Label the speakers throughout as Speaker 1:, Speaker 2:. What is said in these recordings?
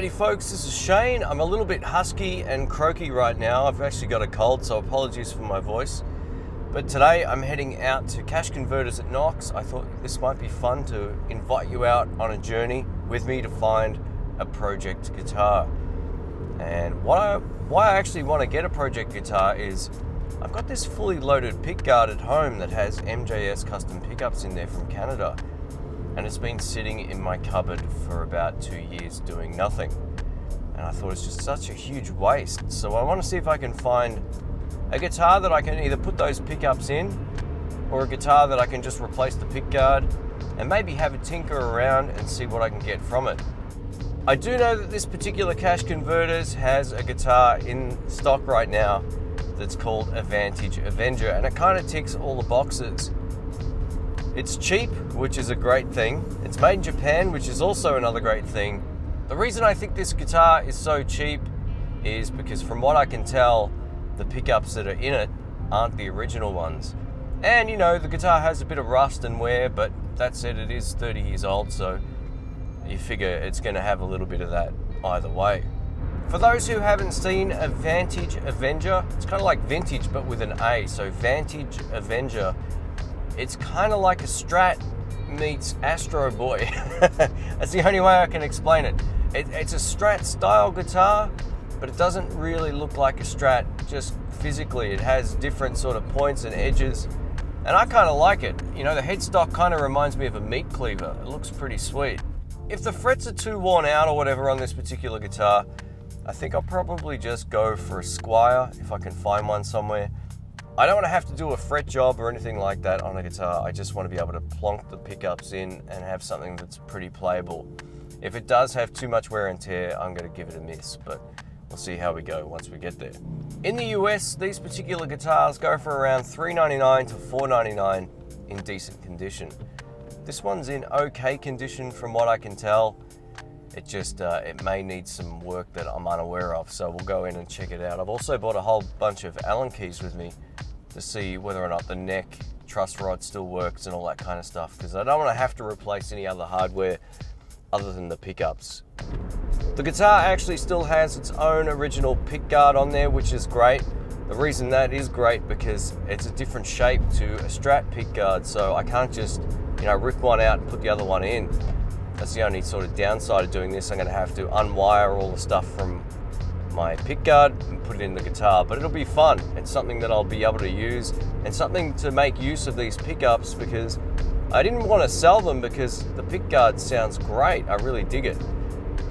Speaker 1: Howdy folks, this is Shane. I'm a little bit husky and croaky right now. I've actually got a cold, so apologies for my voice. But today I'm heading out to Cash Converters at Knox. I thought this might be fun to invite you out on a journey with me to find a project guitar. And why I actually want to get a project guitar is I've got this fully loaded pickguard at home that has MJS custom pickups in there from Canada. And it's been sitting in my cupboard for about 2 years doing nothing. And I thought it's just such a huge waste. So I want to see if I can find a guitar that I can either put those pickups in, or a guitar that I can just replace the pickguard and maybe have a tinker around and see what I can get from it. I do know that this particular Cash Converters has a guitar in stock right now that's called a Vantage Avenger, and it kind of ticks all the boxes. It's cheap, which is a great thing. It's made in Japan, which is also another great thing. The reason I think this guitar is so cheap is because from what I can tell, the pickups that are in it aren't the original ones. And you know, the guitar has a bit of rust and wear, but that said, it is 30 years old, so you figure it's going to have a little bit of that either way. For those who haven't seen a Vantage Avenger, it's kind of like vintage but with an A, so Vantage Avenger. It's kind of like a Strat meets Astro Boy. That's the only way I can explain it. It's a Strat style guitar, but it doesn't really look like a Strat just physically. It has different sort of points and edges, and I kind of like it. You know, the headstock kind of reminds me of a meat cleaver. It looks pretty sweet. If the frets are too worn out or whatever on this particular guitar, I think I'll probably just go for a Squire if I can find one somewhere. I don't want to have to do a fret job or anything like that on a guitar. I just want to be able to plonk the pickups in and have something that's pretty playable. If it does have too much wear and tear, I'm going to give it a miss, but we'll see how we go once we get there. In the US, these particular guitars go for around $399 to $499 in decent condition. This one's in okay condition from what I can tell. It just, it may need some work that I'm unaware of, so we'll go in and check it out. I've also bought a whole bunch of Allen keys with me to see whether or not the neck truss rod still works and all that kind of stuff, because I don't want to have to replace any other hardware other than the pickups. The guitar actually still has its own original pickguard on there, which is great. The reason that is great because it's a different shape to a Strat pickguard, so I can't just, you know, rip one out and put the other one in. That's the only sort of downside of doing this. I'm going to have to unwire all the stuff from my pickguard and put it in the guitar, but it'll be fun. It's something that I'll be able to use and something to make use of these pickups, because I didn't want to sell them because the pickguard sounds great. I really dig it.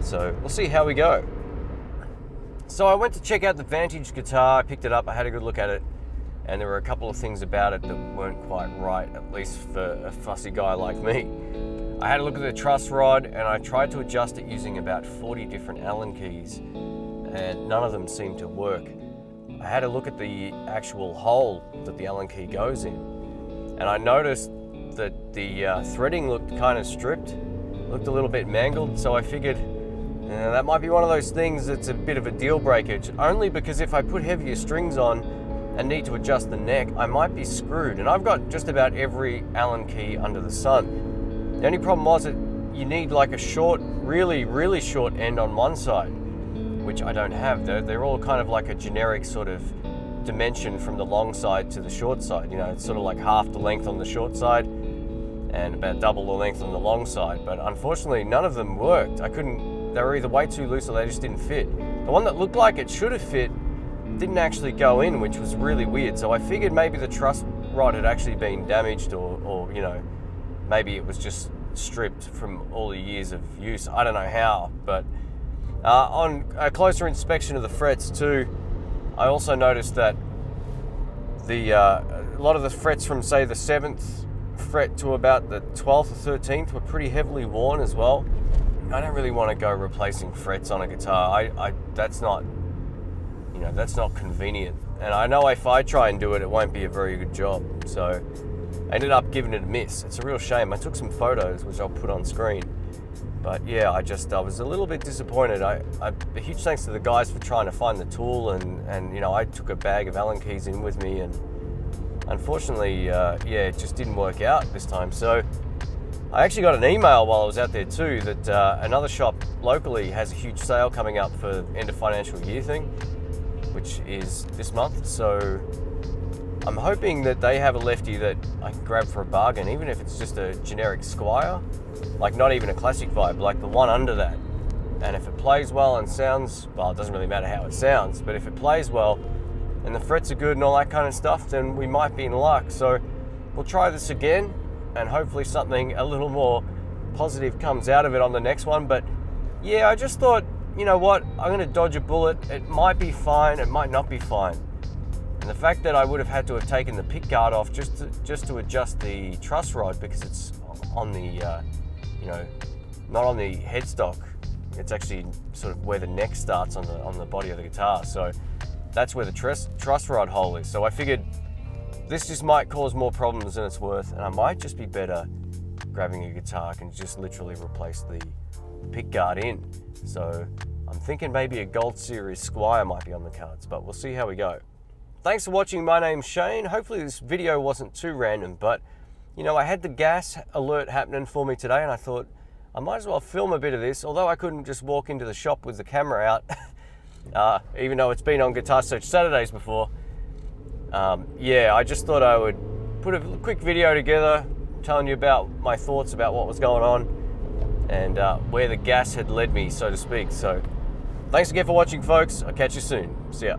Speaker 1: So we'll see how we go. So I went to check out the Vantage guitar. I picked it up, I had a good look at it, and there were a couple of things about it that weren't quite right, at least for a fussy guy like me. I had a look at the truss rod and I tried to adjust it using about 40 different Allen keys, and none of them seemed to work. I had a look at the actual hole that the Allen key goes in, and I noticed that the threading looked kind of stripped, looked a little bit mangled, so I figured that might be one of those things that's a bit of a deal breaker, only because if I put heavier strings on and need to adjust the neck, I might be screwed, and I've got just about every Allen key under the sun. The only problem was that you need like a short, really short end on one side, which I don't have. They're all kind of like a generic sort of dimension from the long side to the short side. You know, it's sort of like half the length on the short side and about double the length on the long side. But unfortunately, none of them worked. They were either way too loose or they just didn't fit. The one that looked like it should have fit didn't actually go in, which was really weird. So I figured maybe the truss rod had actually been damaged, or you know, maybe it was just stripped from all the years of use. I don't know how, but on a closer inspection of the frets too, I also noticed that a lot of the frets from, say, the 7th fret to about the 12th or 13th were pretty heavily worn as well. I don't really want to go replacing frets on a guitar. That's not, you know, that's not convenient. And I know if I try and do it, it won't be a very good job. So I ended up giving it a miss. It's a real shame. I took some photos, which I'll put on screen. But yeah, I was a little bit disappointed. A huge thanks to the guys for trying to find the tool, and you know, I took a bag of Allen keys in with me, and unfortunately, it just didn't work out this time. So I actually got an email while I was out there too that another shop locally has a huge sale coming up for end of financial year thing, which is this month. So I'm hoping that they have a lefty that I can grab for a bargain, even if it's just a generic Squire, like not even a classic vibe, like the one under that. And if it plays well and sounds, well, it doesn't really matter how it sounds, but if it plays well and the frets are good and all that kind of stuff, then we might be in luck. So we'll try this again, and hopefully something a little more positive comes out of it on the next one. But yeah, I just thought, you know what, I'm going to dodge a bullet. It might be fine, it might not be fine. And the fact that I would have had to have taken the pick guard off just to adjust the truss rod, because it's on the, not on the headstock. It's actually sort of where the neck starts on the body of the guitar. So that's where the truss rod hole is. So I figured this just might cause more problems than it's worth, and I might just be better grabbing a guitar and just literally replace the pick guard in. So I'm thinking maybe a Gold Series Squire might be on the cards, but we'll see how we go. Thanks for watching. My name's Shane. Hopefully this video wasn't too random, but you know, I had the gas alert happening for me today, and I thought I might as well film a bit of this, although I couldn't just walk into the shop with the camera out, even though it's been on Guitar Search Saturdays before. Yeah, I just thought I would put a quick video together telling you about my thoughts about what was going on and where the gas had led me, so to speak. So thanks again for watching, folks. I'll catch you soon. See ya.